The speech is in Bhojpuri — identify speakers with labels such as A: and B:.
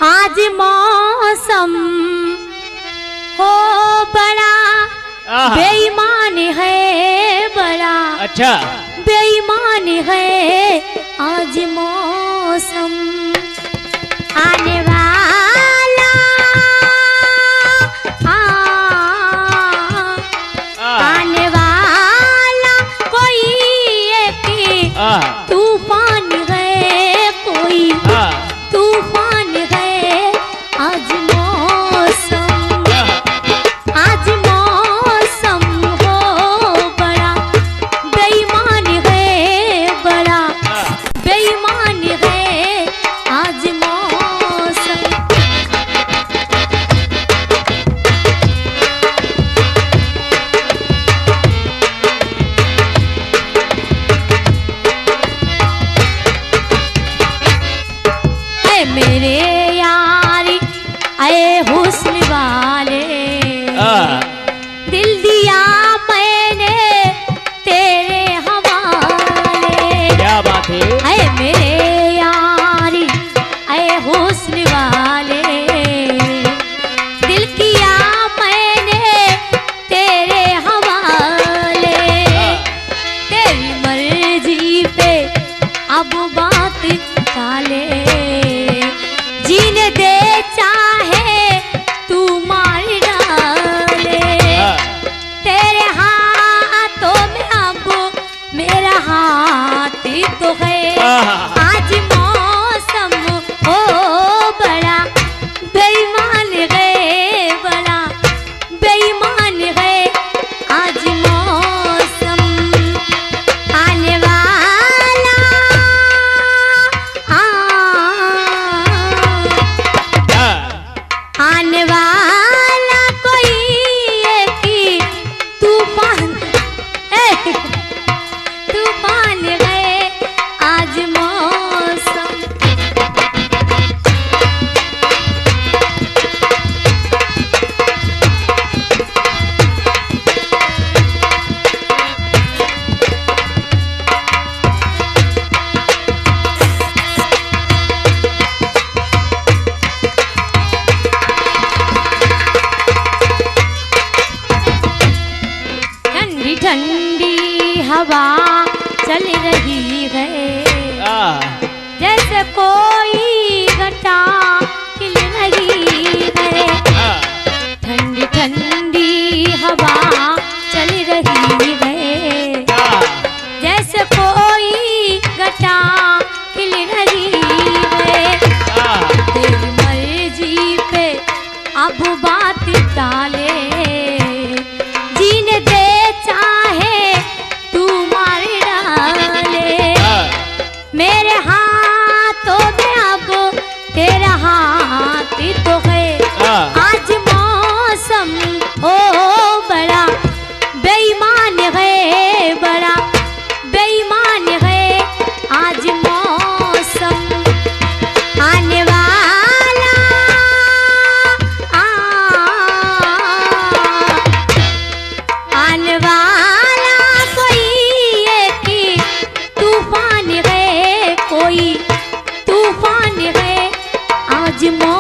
A: आज मौसम हो बड़ा बेईमान है, बड़ा
B: अच्छा
A: बेईमान है आज मौसम। आने वाला आने वाला कोई एक तूफान है, कोई तूफान है आज मौसम। आज मौसम हो बड़ा बेईमान है, बड़ा बेईमान है आज मौसम। ऐ मेरे यारी ऐ हुस्न वाले, दिल दिया मैंने तेरे हवाले।
B: क्या बात है।
A: ऐ मेरे यारी ऐ हुस्न वाले, दिल किया मैंने तेरे हवाले। तेरी मर्जी पे अब बात टाले, जीने दे चाहे तू मार डाले। तेरे हाथों में अब मेरा हाथ तो है। आज मौसम हो बड़ा बेईमान है, बड़ा बेईमान है आज मौसम। आने वाला आने वाला कोई एक तूफान तूफान है आज मौसम। ठंडी ठंडी हवा चल रही है, जैसे कोई घटा खिल रही है। ठंडी ठंडी हवा चल रही है, जैसे कोई घटा खिल रही है। तेरी मर्जी पे अब बात टाले, जीने दे चाहे तू मार डाले। मेरे हाथों में अब तेरा हाथ तो है। आज मौसम हो बड़ा बेईमान है, बड़ा बेईमान है आज मौसम। आने वाला आने वाला कोई एक तूफान है, कोई तूफान है आज मौसम।